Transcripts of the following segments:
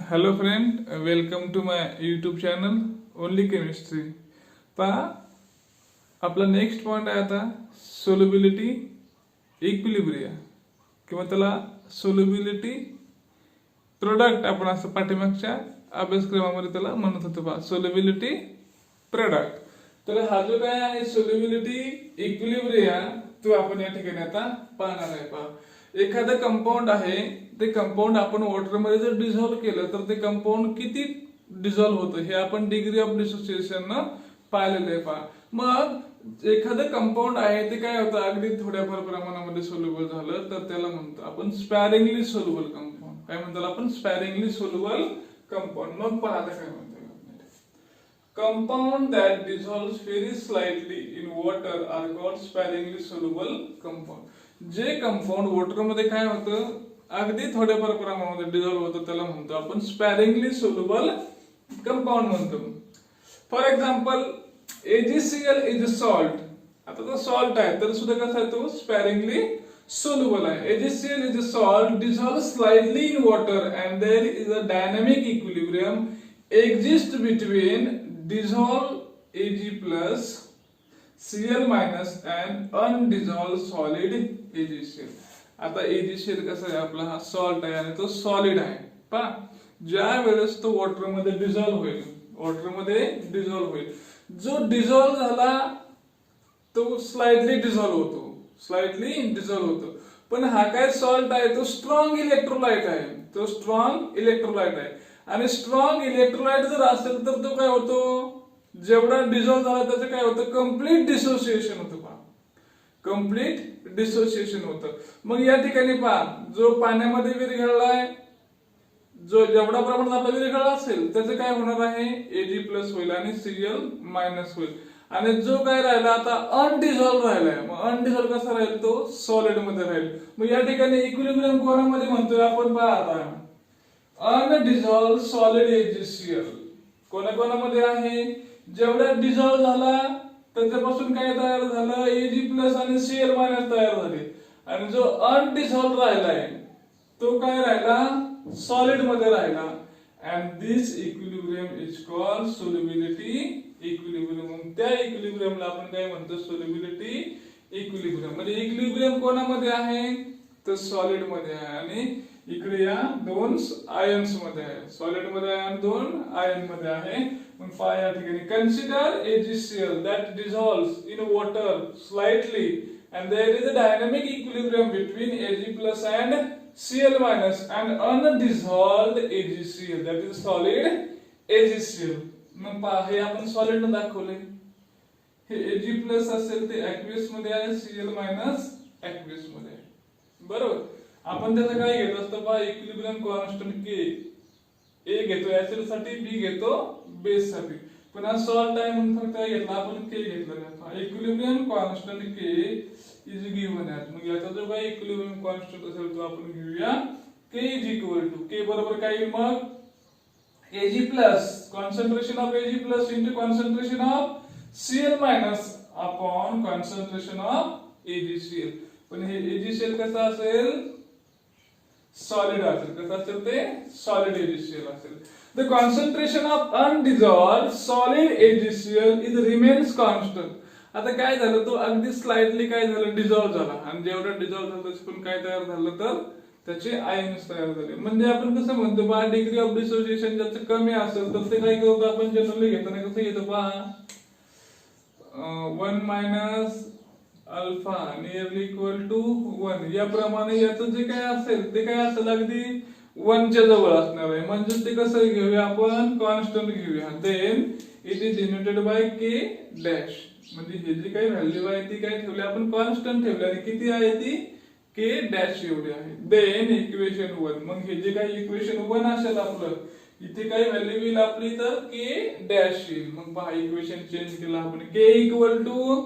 Hello friend, welcome to my YouTube channel only chemistry. पहा, आपला next point आहे आता सोल्युबिलिटी इक्विलिब्रिया किंवा त्याला सोल्युबिलिटी प्रोडक्ट आपण असं पाठीमागच्या अभ्यासक्रमामध्ये त्याला म्हणत होतो. पहा, सोल्युबिलिटी प्रोडक्ट. तर हा जो काय आहे सोल्युबिलिटी इक्विलिब्रिया तो आपण या ठिकाणी आता पाहणार आहे. पहा, एखादं कंपाऊंड आहे, ते कंपाऊंड आपण वॉटरमध्ये जर डिझॉल्व्ह केलं तर ते कंपाऊंड किती डिझॉल्व्ह होतं हे आपण डिग्री ऑफ डिसोसिएशन पाहिलेलं आहे. पहा, मग एखादं कंपाऊंड आहे ते काय होतं, अगदी थोड्याफार प्रमाणामध्ये सोल्युबल झालं तर त्याला म्हणतो आपण स्पॅरिंगली सोल्युबल कंपाऊंड. काय म्हणतो आपण? स्पॅरिंगली सोल्युबल कंपाऊंड. मग पहा आता काय म्हणतो, compound that dissolves very slightly in water are called sparingly soluble compound. जे कंपाऊंड वॉटर मध्ये काय होतं, अगदी थोड्याफार प्रमाणामध्ये डिझॉल्व्ह होतं त्याला म्हणतो आपण स्पॅरिंगली सोल्युबल कंपाऊंड म्हणतो. For example, AgCl is a salt. आता तो सॉल्ट आहे तर सुद्धा कसा आहे, तो स्पॅरिंगली सोल्युबल आहे. AgCl is a salt dissolves slightly in water and there is a dynamic equilibrium exists between dissolved Ag plus Cl minus and undissolved solid AgCl. आता AgCl कसा आहे, आपला हा सॉल्ट आहे आणि तो सॉलिड आहे. पहा, ज्या वेळेस तो वॉटरमध्ये डिझॉल्व्ह होईल, जो डिझॉल्व्ह झाला तो स्लाइटली डिझॉल्व्ह होतो. पण हा काय सॉल्ट आहे, तो स्ट्रॉंग इलेक्ट्रोलाइट आहे. आणि स्ट्रॉंग इलेक्ट्रोलाइट जर असेल तर तो काय होतो, जेवढा डिझॉल्व्ह झाला त्याचं काय होतं, कम्प्लीट डिसोसिएशन होतं. पहा, कम्प्लीट डिसोसिएशन होतं. मग या ठिकाणी पहा, जो पाण्यामध्ये विरघळलाय, जो जेवढा प्रमाणात आपला विरघळला असेल त्याचं काय होणार आहे, Ag प्लस होईल आणि Cl मायनस होईल. आणि जो काय राहिला आता अनडिझॉल्व्ह राहिलाय, मग अनडिझॉल्व्ह कसा राहील, तो सॉलिड मध्ये राहील. मग या ठिकाणी इक्विलिब्रियम कोणामध्ये म्हणतोय आपण? पहा आता, अनडिझॉल्व्ह सॉलिड AgCl कोणाकोणामध्ये आहे, जेवढा डिझॉल्व्ह झाला त्याच्यापासून काय तयार झालं, Ag प्लस आणि Cl मायनस तयार झाले. आणि जो अनडिझॉल्व्ह राहिलाय तो काय राहिला, सॉलिड मध्ये राहिला. And this equilibrium is called solubility equilibrium. त्या इक्विलिब्रियमला आपण काय म्हणतो, सोल्युबिलिटी इक्विलिब्रियम. म्हणजे इक्विलिब्रियम कोणामध्ये आहे, तर सॉलिड मध्ये आहे. आणि इकडे या दोन आयन्स मध्ये आहे, सॉलिड मध्ये आहे आणि दोन आयन मध्ये आहे. मग पहा या ठिकाणी, consider AgCl that dissolves in water slightly and there is a dynamic equilibrium between Ag plus and Cl minus and undissolved AgCl that is solid AgCl. मग पहा, हे आपण सॉलिड ने दाखवले. हे Ag प्लस असेल ते ऍक्वियस मध्ये आहे, Cl मायनस ऍक्वियस मध्ये आहे. बरोबर. आपण त्याचं काय घेत असतो, पहा, इक्विलिब्रियम कॉन्स्टंट K. A घेतो ऍसिड साठी, B घेतो बेस साठी. पण हा सॉल्ट आहे म्हणून फक्त काय घेतला आपण, K घेतला. Equilibrium constant K is given at. मग याचा जो काही इक्विलिब्रियम कॉन्स्टंट असेल तो आपण घेऊया K is equal to, K बरोबर काय येईल मग, Ag plus concentration of Ag plus into concentration of Cl minus upon concentration of AgCl. पण हे AgCl कसा असेल, सॉलिड असेल. कसं असेल ते, सॉलिड AgCl असेल. The concentration of undissolved solid AgCl is remains constant. आता काय झालं, तो अगदी स्लाइटली काय झालं, डिझॉल्व्ह झाला. आणि जेवढा डिझॉल्व्ह झाला त्याचे पण काय तयार झालं, तर त्याचे आयन्स तयार झाले. म्हणजे आपण कसं म्हणतो, पहा, डिग्री ऑफ डिसोसिएशन ज्याचं कमी असेल तर ते काय करतो आपण जनरली घेताना कसं घेतो, पहा, 1 minus alpha nearly equal to 1. याप्रमाणे याचं जे काय असेल ते काय असेल, अगदी 1 च्या जवळ असणार आहे. म्हणजे ते कसं घेऊया आपण, कॉन्स्टंट घेऊया. Then it is denoted by K dash. म्हणजे हे जी काही व्हॅल्यू आहे ती काय ठेवली आपण, कॉन्स्टंट ठेवली. आणि किती आहे ती, K डॅश एवढी आहे. Then equation 1. मग हे जे काही इक्वेशन 1 असेल आपलं, इथे काही व्हॅल्यू येईल आपली, तर K डॅश येईल. मग पहा, इक्वेशन चेंज केलं आपण. K equal to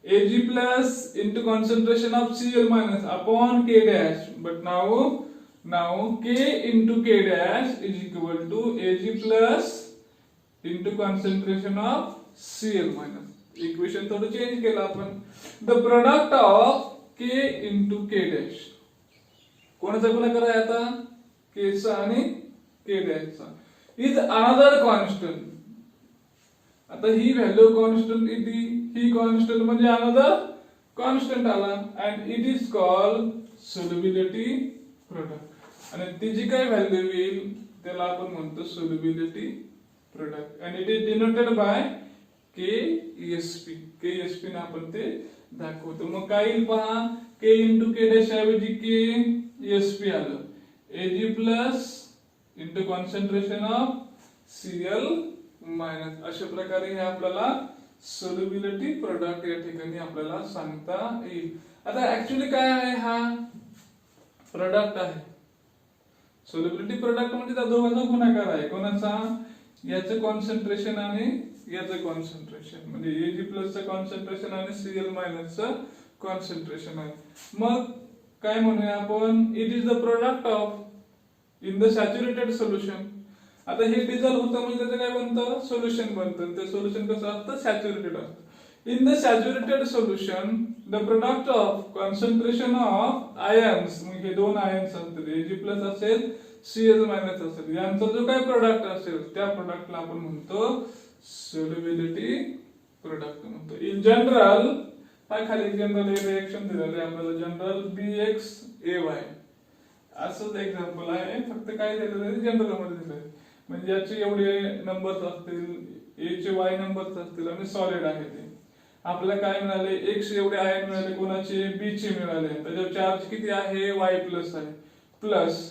Ag plus into concentration of Cl minus upon K dash. But now K into K dash is equal to Ag plus into concentration of Cl minus. Equation थोडं change केलं आपण. The product of K into K dash. कोणाचा गुणाकार आहे आता, K चा आणि के डॅशचा is another constant. आता ही व्हॅल्यू कॉन्स्टंट येते, ही कॉन्स्टंट म्हणजे अनदर कॉन्स्टंट आला and it is called solubility product. आणि ती जी काय व्हॅल्यू येईल त्याला आपण म्हणतो solubility product and it is denoted bye KSP. KSP ने आपण ते दाखवतो. मग काय येईल पहा, K इंटू के डॅश ऐवजी KSP आलं, Ag plus into concentration of Cl minus. अशा प्रकारे हे आपल्याला सोल्युबिलिटी प्रोडक्ट या ठिकाणी आपल्याला सांगता येईल. आता ऍक्च्युली काय आहे, हा प्रोडक्ट आहे. सोल्युबिलिटी प्रोडक्ट म्हणजे त्या दोघांचा गुणाकार आहे. कोणाचा, याचं कॉन्सन्ट्रेशन आणि याचं कॉन्सन्ट्रेशन, म्हणजे Ag प्लस चं कॉन्सन्ट्रेशन आणि Cl मायनस चं कॉन्सन्ट्रेशन आहे. मग काय म्हणूया आपण, it is the product of in the saturated solution. आता हे डिझॉल्व होतं म्हणजे त्याचं काय बनतं, सोल्युशन बनतं. ते सोल्युशन कसं असतं, सॅच्युरेटेड असतं. In the saturated solution the product of concentration of ions, मग हे दोन आयन्स असतील, Ag प्लस असेल Cl मायनस असेल, यांचा जो काय प्रोडक्ट असेल त्या प्रोडक्टला आपण म्हणतो सोल्युबिलिटी प्रोडक्ट म्हणतो. इन जनरल, हा खाली जनरल रिएक्शन दिलेलं आहे आपल्याला, जनरल BXAY असंच एक्झाम्पल आहे, फक्त काय दिलेलं आहे जनरल मध्ये दिलेलं आहे. म्हणजे याचे एवढे नंबर्स असतील, A चे Y नंबर्स असतील आणि सॉलिड आहे ते. आपल्याला काय मिळाले, X एवढे आयन मिळाले, कोणाचे B चे मिळाले, त्याच्यावर चार्ज किती आहे, Y प्लस आहे, प्लस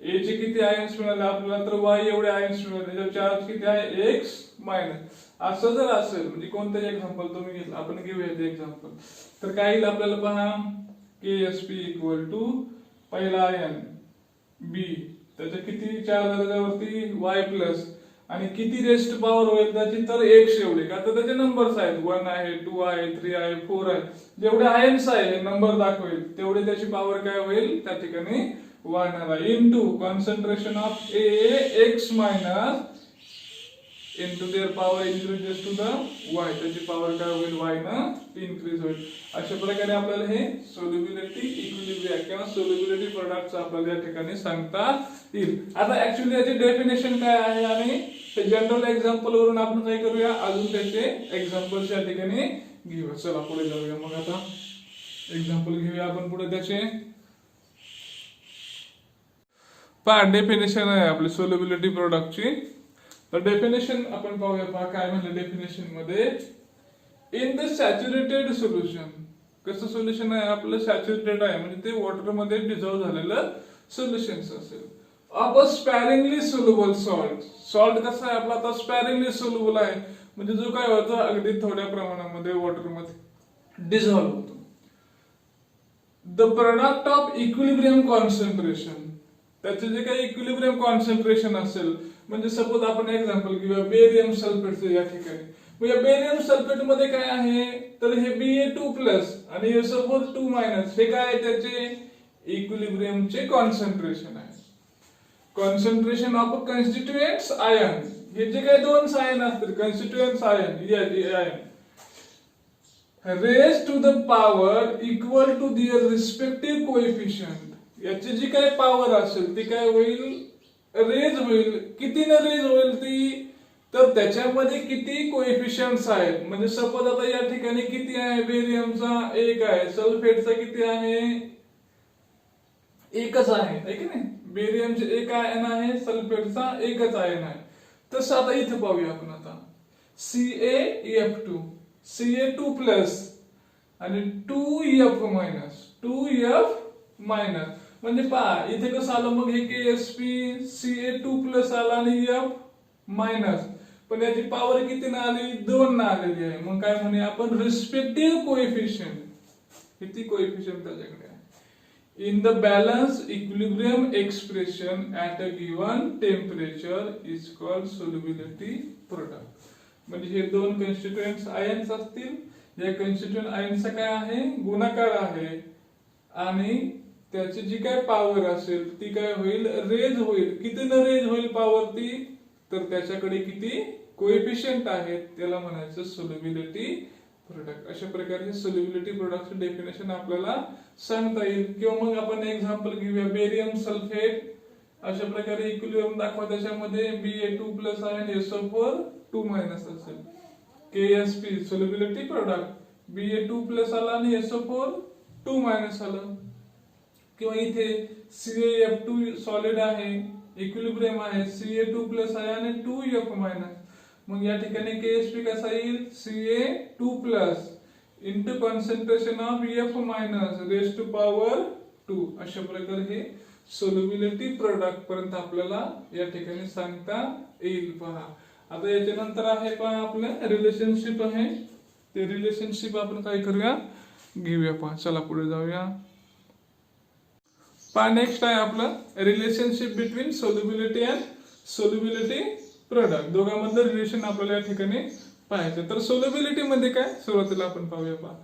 A चे किती आयन्स मिळाले आपल्याला, तर Y एवढे आयन्स मिळाले, त्याच्यावर चार्ज किती आहे, X मायनस. असं जर असेल, म्हणजे कोणतंही एक्झाम्पल तुम्ही घेतलं, आपण घेऊया ते एक्झाम्पल, तर काय येईल आपल्याला पहा, KSP इक्वल टू पहिला आयन B, त्याचे किती चार्ज आहे त्याच्यावरती, Y प्लस, आणि किती रेस्ट पॉवर होईल त्याची, तर 100 एवढे. का तर त्याचे नंबर्स आहेत, 1 आहे, 2 आहे, 3 आहे, 4 आहे, जेवढे आयन्स आहे नंबर दाखवेल तेवढे त्याची पॉवर काय होईल त्या ठिकाणी वाढणार आहे. Into concentration of A X minus into their power increases to the y, त्याची पॉवर काय होईल, y ना इन्क्रीज होईल. अशा प्रकारे आपल्याला हे सोल्युबिलिटी इक्विलिब्रियम किंवा सोल्युबिलिटी प्रोडक्ट्स आपल्याला या ठिकाणी सांगता येईल. आता ऍक्च्युअली याची डेफिनेशन काय आहे आणि हे जनरल एक्झाम्पल वरून आपण काय करूया, अजून त्याचे एक्झाम्पल्स या ठिकाणी घेऊया. चला पुढे जाऊया. मग आता एक्झाम्पल घेऊया आपण पुढे त्याचे. पहा डेफिनेशन आहे आपली सोल्युबिलिटी प्रोडक्टची. तर डेफिनेशन आपण पाहूया. पहा काय म्हणलं डेफिनेशन मध्ये, इन द सॅच्युरेटेड सोल्युशन. कसं सोल्युशन आहे आपलं, सॅच्युरेटेड आहे म्हणजे ते वॉटर मध्ये डिझॉल्व झालेलं सोल्युशन असेल. Of a sparingly soluble salt. Salt कसं आहे आपला, आता स्पॅरिंगली सोल्युबल आहे म्हणजे जो काय होतो अगदी थोड्या प्रमाणामध्ये वॉटर मध्ये डिझॉल्व होतो. The product of equilibrium concentration, त्याचे जे काही इक्विलिब्रियम कॉन्सन्ट्रेशन असेल, म्हणजे सपोज आपण एक्झाम्पल घेऊया बेरियम सल्फेटचं या ठिकाणी. मग या बेरियम सल्फेट मध्ये काय आहे, तर हे Ba2 प्लस आणि हे सपोज 2 मायनस, हे काय आहे त्याचे इक्विलिब्रियमचे कॉन्सन्ट्रेशन आहे. कॉन्सन्ट्रेशन ऑफ कॉन्स्टिट्युएंट्स आयन, हे जे काही दोन आयन असतील constituents ion raise to the power equal to their respective coefficient. याची जी काही पॉवर असेल ती काय होईल, रेज होईल. कितीने रेज होईल ती, तर त्याच्यामध्ये किती कोएफिशियंट्स आहेत. म्हणजे सपोज आता या ठिकाणी किती आहे, बेरियमचा 1 आहे, सल्फेटचा किती आहे, एकच आहे की नाही. बेरियमचे 1 आयन आहे, सल्फेटचा एकच आयन आहे. तसं आता इथे पाहूया आपण. आता CaF2 Ca2 प्लस आणि 2F मायनस 2F मायनस, म्हणजे पहा इथे कसं आलं, मग हे KSP Ca2 प्लस आला आणि F मायनस, पण याची पॉवर किती ना आली, 2 ना आलेली आहे. मग काय म्हणे आपण, रिस्पेक्टिव्ह कोएफिशियंट, किती कोएफिशियंट त्याच्याकडे आहे. In the balance equilibrium expression at a given temperature is called solubility product. म्हणजे हे दोन कॉन्स्टिट्युएंट्स आयन्स असतील, या कॉन्स्टिट्युएंट आयनचा काय आहे, गुणाकार आहे, आणि त्याची जी काय पॉवर असेल ती काय होईल, रेज होईल. किती न रेज होईल पॉवर ती, तर त्याच्याकडे किती कोएफिशियंट आहेत त्याला म्हणायचं सोल्युबिलिटी प्रोडक्ट. अशा प्रकारे सोल्युबिलिटी प्रोडक्टचं डेफिनेशन आपल्याला सांगता येईल. किंवा मग आपण एक्झाम्पल घेऊया, बेरियम सल्फेट अशा प्रकारे इक्विलिब्रियम दाखवा, त्याच्यामध्ये Ba2 प्लस आहे आणि SO4 2 मायनस असेल. KSP solubility product Ba2 plus आला आणि SO4 2 मायनस आलं. किंवा इथे CaF2 सॉलिड आहे, इक्विलिब्रियम आहे, Ca2 प्लस आहे आणि 2F मायनस. मग या ठिकाणी KSP कसा येईल? Ca2 plus into concentration of F minus raise to power 2. अशा प्रकारे हे सोल्युबिलिटी प्रोडक्ट पर्यंत आपल्याला या ठिकाणी सांगता येईल. पहा आता याच्यानंतर आहे पहा आपलं रिलेशनशिप आहे. ते रिलेशनशिप आपण काय करूया, घेऊया. पहा चला पुढे जाऊया. पहा नेक्स्ट आहे आपलं relationship between solubility and solubility product. दोघांमधलं रिलेशन आपल्याला या ठिकाणी पाहायचं. तर सोल्युबिलिटी मध्ये काय, सुरुवातीला आपण पाहूया. पहा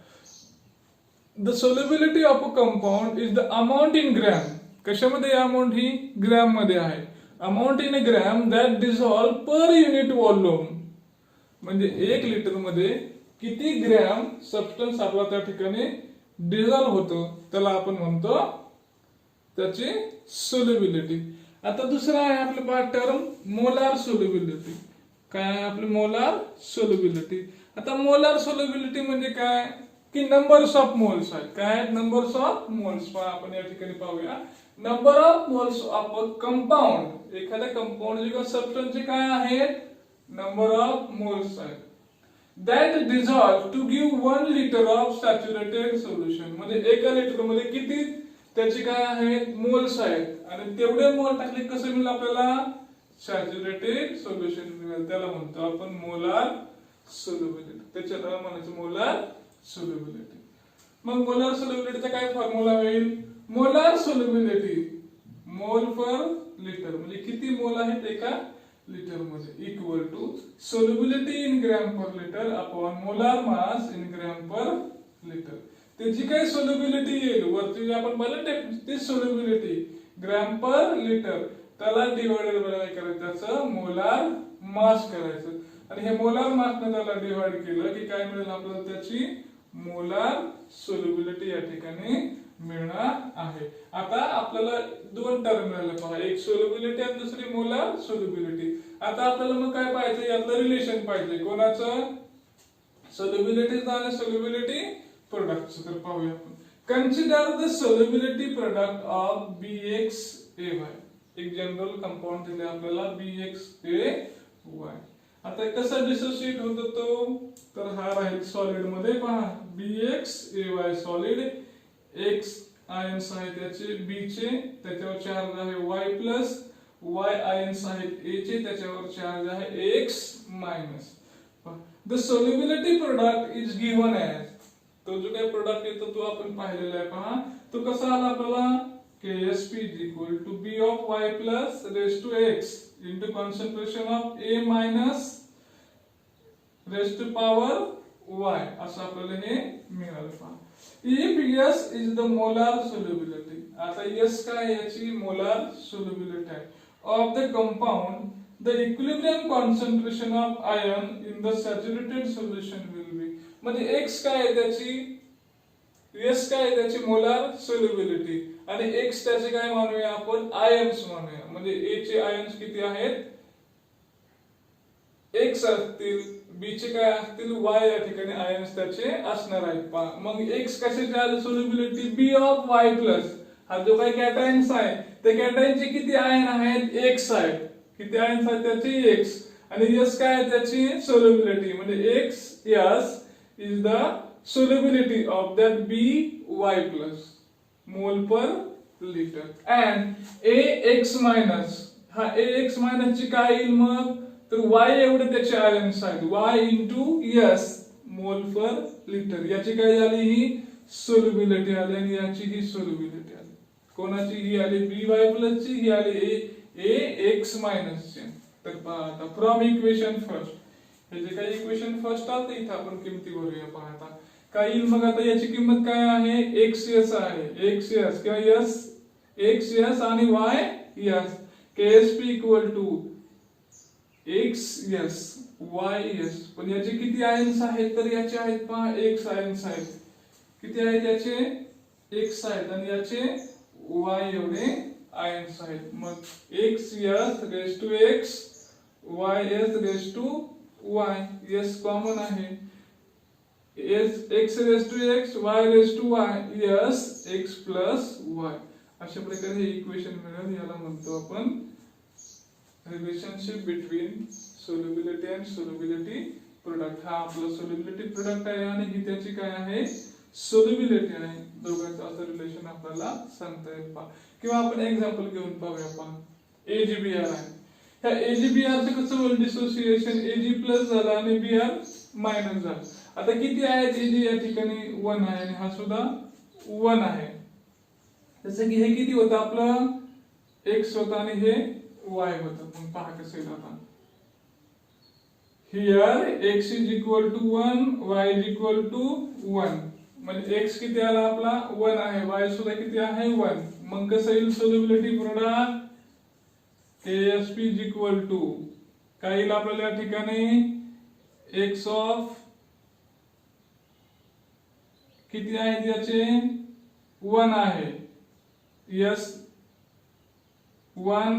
the solubility of a compound is the amount in gram. कशामध्ये अमाऊंट ही ग्रॅम मध्ये आहे. Amount in a gram that dissolve per unit volume. म्हणजे 1 लिटर मध्ये किती ग्रॅम सबस्टन्स आपला त्या ठिकाणी डिझॉल्व होतो त्याला आपण म्हणतो त्याची सोल्युबिलिटी. आता दुसरा आहे आपलं पहा टर्म मोलार सोल्युबिलिटी. काय आहे आपली मोलार सोल्युबिलिटी. आता मोलार सोल्युबिलिटी म्हणजे काय की नंबर्स ऑफ मोल्स आहेत. काय नंबर्स ऑफ मोल्स. पहा आपण या ठिकाणी पाहूया. Number of moles of a compound. एखाद्या कंपाऊंड किंवा सबस्टन्सचे काय आहेत, नंबर ऑफ मोल्स आहेत. That dissolve to give 1 litre of saturated solution. म्हणजे 1 लिटर मध्ये किती त्याचे काय आहेत, मोल्स आहेत. आणि तेवढे मोल टाकले कसं मिळेल आपल्याला, सॅच्युरेटेड सोल्युशन मिळेल. त्याला म्हणतो आपण मोलार सोल्युबिलिटी. त्याच्याला म्हणायचं मोलार सोल्युबिलिटी. मग मोलार सोल्युबिलिटीचा काय फॉर्म्युला होईल, मोलार सोल्युबिलिटी मोल पर लिटर. म्हणजे किती मोल आहेत एका लिटर मध्ये equal to solubility in gram per litre upon molar mass in gram per litre. त्याची काय सोल्युबिलिटी येईल वरती आपण पाहिलं ती सोल्युबिलिटी ग्रॅम पर लिटर, त्याला डिवाइडेड बाय करायचं त्याचं मोलार मास करायचं. आणि हे मोलार मास ने त्याला डिवाइड केलं की काय मिळेल आपल्याला, त्याची मोलार सोल्युबिलिटी या ठिकाणी मिळणार आहे. आता आपल्याला 2 टर्म मिळाले पहा, एक सोल्युबिलिटी आणि दुसरी मोलार सोल्युबिलिटी. आता आपल्याला मग काय पाहिजे, यातलं रिलेशन पाहिजे. कोणाचं, सोल्युबिलिटीचं आणि सोल्युबिलिटी प्रोडक्टचं. तर पाहूया आपण. Consider the solubility product of BxAy. एक जनरल कंपाऊंड दिले आपल्याला BxAy. आता कसा डिसोसिएट होतो तो, तर हा राहील सॉलिड मध्ये. पहा BxAy सॉलिड, X आयन्स आहे त्याचे B चे, त्याच्यावर चार्ज आहे Y प्लस, Y आयन्स आहेत A चे, त्याच्यावर चार्ज आहे X minus. The solubility product is given as. तो जो काही प्रोडक्ट येतो तो आपण पाहिलेला आहे. पहा तो कसा आला आपल्याला, KSP is equal to B of Y plus raised to X into concentration of A minus raised to power Y. असं आपल्याला हे मिळालं. पहा if S is the molar solubility. आता S काय याची मोलार सोल्युबिलिटी आहे of the compound, the equilibrium concentration of ion in the saturated solution will be. म्हणजे X काय आहे त्याची, S काय आहे त्याची मोलार सोल्युबिलिटी, आणि X त्याचे काय मानूया आपण, आयन्स मानूया. म्हणजे A चे आयन्स किती आहेत, X असतील, B चे काय असतील, Y या ठिकाणी आयन्स त्याचे असणार आहेत. मग X कशाची आली solubility, B of Y plus. हा जो काही कॅटायन्स आहे त्या कॅटायनचे किती आयन आहेत, X आहेत. किती आयन्स आहेत त्याचे X. आणि S काय आहे त्याची सोल्युबिलिटी, म्हणजे X S is the solubility of that BY plus mole per liter and AX minus. हा AX minus ची काय येईल मग, तर Y एवढे त्याचे आयन्स आहेत, Y into S मोल पर लिटर. याची काय झाली, ही सोल्युबिलिटी आली आणि याची ही सोल्युबिलिटी आली. कोणाची, ही आली BY प्लस ची, ही आली AX मायनस ची. तर पहा आता फ्रॉम इक्वेशन फर्स्ट, हे जे काही इक्वेशन फर्स्ट आलं इथं आपण किमती भरूया. पहा आता काय येईल मग, आता याची किंमत काय आहे, XS आहे, XS किंवा S XS आणि YS. KSP equal to XS YS. पण याचे किती आयन्स आहेत, तर याचे आहेत पहा X आयन्स आहेत. किती आहेत याचे, X आहेत, आणि याचे Y एवढे आयन्स आहेत. मग x s raise to x y s raise to y, s common आहे, x raise to x y raise to y, s x plus y. अशा प्रकारे हे इक्वेशन मिळेल. याला म्हणतो आपण relationship between solubility and solubility product. हा आपला सोल्युबिलिटी प्रोडक्ट आहे आणि ही त्याची काय आहे, सोल्युबिलिटी आहे. दोघांचं असं रिलेशन आपल्याला सांगता येईल पहा. किंवा आपण एक्झाम्पल घेऊन पाहूया पहा. AgBr आहे. ह्या AgBr चं कसं होईल डिसोसिएशन, Ag प्लस झाला आणि Br मायनस झाला. आता किती आहे Ag या ठिकाणी 1 आहे आणि हा सुद्धा 1 आहे. जसं की हे किती होतं आपलं x होतं आणि हे y होतं. मग पहा कसं येईल आता. Here x is equal to 1, y is equal to 1. म्हणजे x किती आला आपला 1 आहे, y सुद्धा किती आहे 1. मग कसं येईल solubility product, KSP is equal to काय येईल आपल्याला या ठिकाणी x ऑफ किती आहे त्याचे 1 आहे, s 1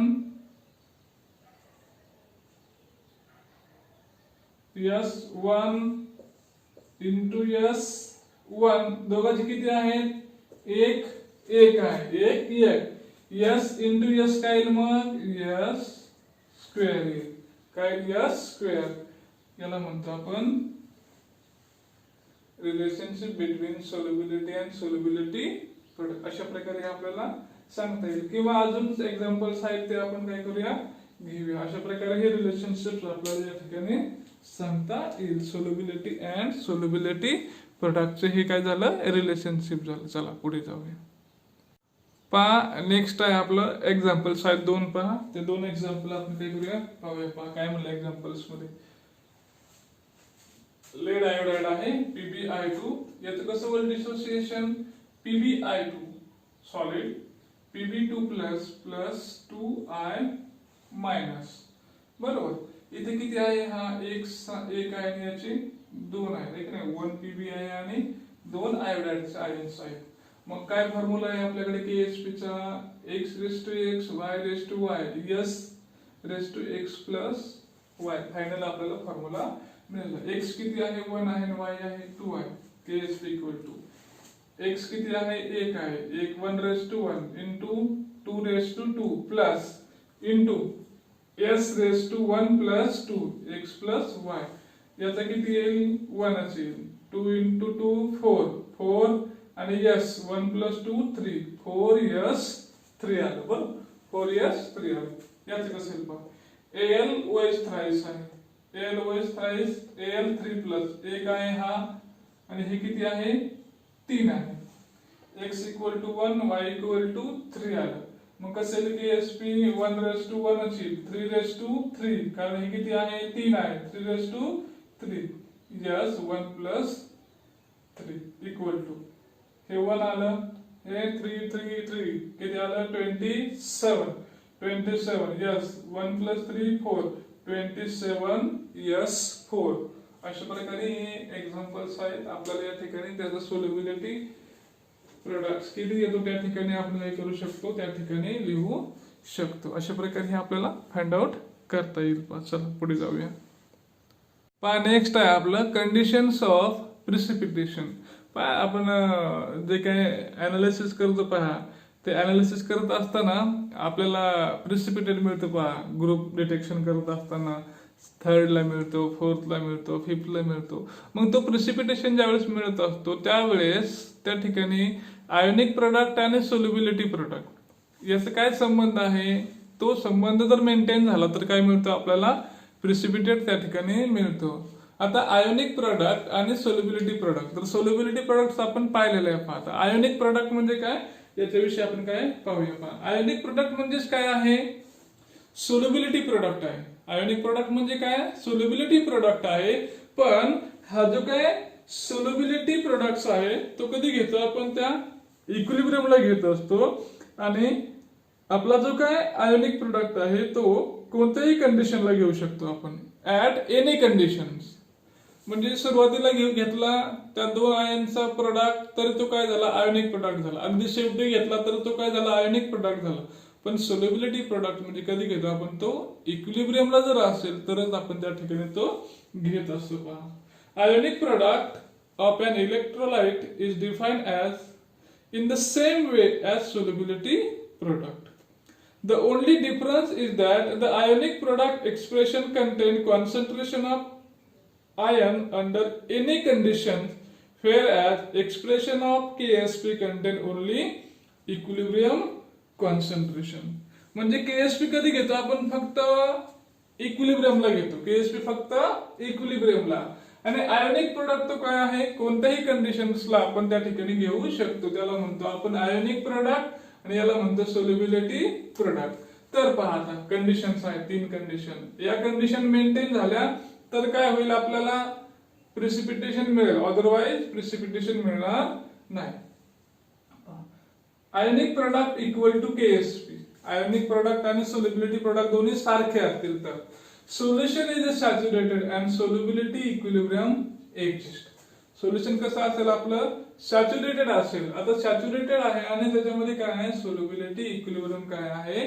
इंटू s 1 दोघांचे किती आहेत, 1 आहे, 1 s इंटू s काय येईल मग s स्क्वेअर येईल. काय s स्क्वेअर. याला म्हणतो आपण relationship between solubility and solubility product. अशा प्रकारे आपल्याला सांगता येईल. किंवा अजून एक्झाम्पल्स आहेत ते आपण काय करूया घेऊया. अशा प्रकारे हे रिलेशनशिप आपल्याला या ठिकाणी सांगता येईल. सोल्युबिलिटी अँड सोल्युबिलिटी प्रोडक्टचे हे काय झालं रिलेशनशिप झालं. चला पुढे जाऊया. पहा नेक्स्ट आहे आपलं एक्झाम्पल्स आहेत 2. पहा ते 2 एक्झाम्पल आपण काय करूया पाहूया. पहा काय म्हणलं एक्झाम्पल्स मध्ये. लेड आयोडाइड आहे PbI2. याचं कसं होईल dissociation, PbI2 solid Pb2 plus plus 2I minus. बरोबर. इथे किती आहे, हा 1 आहे आणि याचे 2 आहे, एक नाही 1 Pb आहे आणि 2 आयोडाइडचे आयन्स आहेत. मग काय फॉर्म्युला आहे आपल्याकडे KSP चा, x raise to x y raise to y s raise to x plus y. Final आपल्याला फॉर्म्युला मिळाला. x किती आहे 1 आहे आणि y आहे 2 आहे. KSP इक्वल टू x किती आहे 1 आहे, 1 raise to 1 into 2 raise to 2 plus into s raise to 1 plus 2 x plus y. याचा किती येईल 1 येईल. 2 इंटू 2 4 आणि s 1 प्लस 2 3 4s 3 आलं. बरोबर 4s 3 आलं. याचं कसं येईल पहा. Al OH थ्राइस आहे, Al OH thrice Al 3 plus 1 आहे हा आणि हे किती आहे 3 आहे. x equal to 1 y equal to 3 आलं. मग कसं येईल KSP 1 रेस टू 1 ची 3 रेस टू 3 कारण हे किती आहे 3 आहे 3 raise to 3 yes 1 plus 3 equal to हे 1 आलं, हे 3 किती आलं 27 yes 1 प्लस 3 4 27 yes 4. अशा प्रकारे हे एक्झाम्पल्स आहेत. आपल्याला या ठिकाणी त्याचा सोल्युबिलिटी प्रोडक्ट्स किती येतो त्या ठिकाणी आपण काय करू शकतो, त्या ठिकाणी लिहू शकतो. अशा प्रकारे हे आपल्याला फाइंड आउट करता येईल. चला पुढे जाऊया. पहा नेक्स्ट आहे आपलं कंडिशन्स ऑफ प्रिसिपिटेशन. पहा आपण जे काय अनालिसिस करतो पहा ते अनालिसिस करत असताना आपल्याला प्रिसिपिटेट मिळतं. पहा ग्रुप डिटेक्शन करत असताना 3rd ला मिळतो, 4th ला मिळतो, 5th ला मिळतो. मग तो प्रिसिपिटेशन ज्यावेळेस मिळत असतो त्यावेळेस त्या ठिकाणी आयोनिक प्रोडक्ट आणि सोल्युबिलिटी प्रोडक्ट याचा काय संबंध आहे, तो संबंध जर मेंटेन झाला तर काय मिळतं आपल्याला प्रिसिपिटेट त्या ठिकाणी मिळतो. आता आयोनिक प्रोडक्ट आणि सोल्युबिलिटी प्रोडक्ट, तर सोल्युबिलिटी प्रोडक्ट आपण पाहिलेले आहे. पाहता आयोनिक प्रोडक्ट म्हणजे काय याच्याविषयी आपण काय पाहूया. पहा आयोनिक प्रोडक्ट म्हणजेच काय आहे, सोल्युबिलिटी प्रोडक्ट आहे. आयोनिक प्रोडक्ट म्हणजे काय सोल्युबिलिटी प्रोडक्ट आहे. पण हा जो काय सोल्युबिलिटी प्रोडक्ट्स आहे तो कधी घेतो आपण त्या इक्विलिब्रियमला घेत असतो आणि आपला जो काय आयोनिक प्रोडक्ट आहे तो कोणत्याही कंडिशनला घेऊ शकतो आपण ऍट एनी कंडिशन्स. म्हणजे सुरुवातीला घेतला त्या 2 आयनचा प्रोडक्ट तर तो काय झाला आयोनिक प्रोडक्ट झाला. अगदी शेवटी घेतला तर तो काय झाला आयोनिक प्रोडक्ट झाला. पण सोल्युबिलिटी प्रोडक्ट म्हणजे कधी घेतो आपण तो इक्विलिब्रियमला जर असेल तरच आपण त्या ठिकाणी तो घेत असतो पहा. Ionic product of an electrolyte is defined as in the same way as solubility product. The only difference is that the ionic product expression contain concentration of ion under any conditions, whereas expression of KSP contain only equilibrium concentration. म्हणजे KSP कधी घेतो आपण फक्त इक्विलिब्रियमला घेतो. KSP फक्त इक्विलिब्रियमला. आणि ionic product तो काय आहे, कोणत्याही कंडिशन्सला आपण त्या ठिकाणी घेऊ शकतो. त्याला म्हणतो आपण आयोनिक प्रोडक्ट आणि याला म्हणतो सोल्युबिलिटी प्रोडक्ट. तर पहा आता कंडिशन्स आहेत 3 कंडिशन. या कंडिशन मेंटेन झाल्या तर काय होईल, आपल्याला प्रिसिपिटेशन मिळेल, अदरवाइज प्रिसिपिटेशन मिळणार नाही. Ionic product equal to KSP. Ionic product आणि सोल्युबिलिटी प्रोडक्ट दोन्ही सारखे असतील तर solution is saturated and solubility equilibrium exist. Solution कसं असेल आपलं, सॅच्युरेटेड असेल. आता सॅच्युरेटेड आहे आणि त्याच्यामध्ये काय आहे, सोल्युबिलिटी इक्विलिब्रियम काय आहे,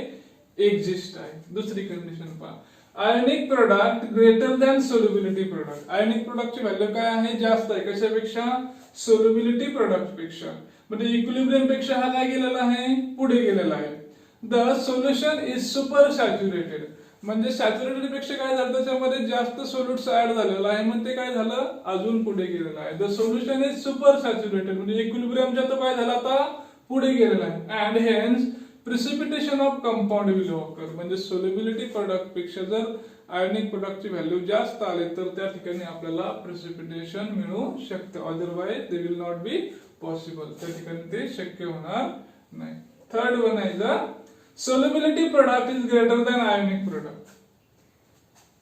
एक्झिस्ट आहे. दुसरी कंडिशन पहा, ionic product greater than solubility product. Ionic प्रोडक्टची व्हॅल्यू काय आहे, जास्त आहे. कशापेक्षा, सोल्युबिलिटी प्रोडक्ट पेक्षा. म्हणजे इक्विलिब्रियम पेक्षा हा काय गेलेला आहे, पुढे गेलेला आहे. The solution is super saturated. म्हणजे सॅच्युरेटेड पेक्षा काय झालं, त्याच्यामध्ये जास्त सोल्युट्स ऍड झालेला आहे, मग ते काय झालं, अजून पुढे गेलेलं आहे. The solution is super saturated म्हणजे इक्विलिब्रियमच्या तो काय झाला, आता पुढे गेलेला आहे. And hence precipitation of compound will occur. म्हणजे सोल्युबिलिटी प्रोडक्ट पेक्षा जर आयोनिक प्रोडक्टची व्हॅल्यू जास्त आली तर त्या ठिकाणी आपल्याला प्रिसिपिटेशन मिळू शकतं. Otherwise they will not be possible. त्या ठिकाणी ते शक्य होणार नाही. थर्ड वन आहे the solubility product is greater than ionic product.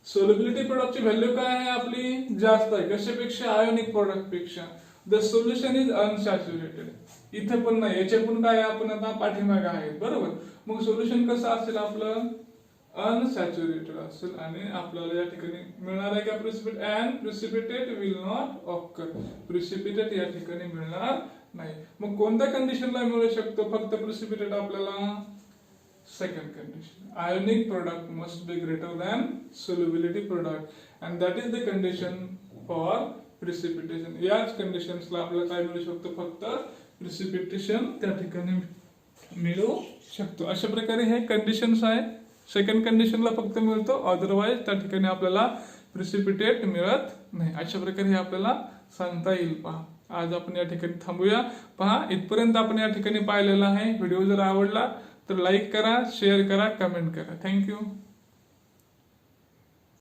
Solubility प्रोडक्टची व्हॅल्यू काय आहे आपली, जास्त आहे. कशापेक्षा, आयोनिक प्रोडक्ट पेक्षा. The solution is unsaturated. इथे पण नाही, याचे पण काय आपण आता पाठीमागे आहे, बरोबर. मग सोल्युशन कसं असेल आपलं, अनसॅच्युरेटेड असेल आणि आपल्याला या ठिकाणी मिळणार आहे का precipitate, and precipitate will not occur. Precipitate या ठिकाणी मिळणार नाही. मग कोणत्या कंडिशनला मिळू शकतो फक्त प्रिसिपिटेट आपल्याला, second condition, ionic product must be greater than solubility product and that is the condition for precipitation. याच कंडिशन्सला आपल्याला काय मिळू शकतो, फक्त प्रिसिपिटेशन त्या ठिकाणी मिळू शकतो. अशा प्रकारे हे कंडिशन्स आहेत. सेकंड कंडिशनला फक्त मिळतो, अदरवाइज त्या ठिकाणी आपल्याला प्रिसिपिटेट मिळत नाही. अशा प्रकारे हे आपल्याला सांगता येईल. पहा, आज आपण या ठिकाणी थांबूया. पहा, इथपर्यंत आपण या ठिकाणी पाहिलेला आहे. व्हिडिओ जर आवडला तर लाईक करा, शेअर करा, कमेंट करा. थँक्यू.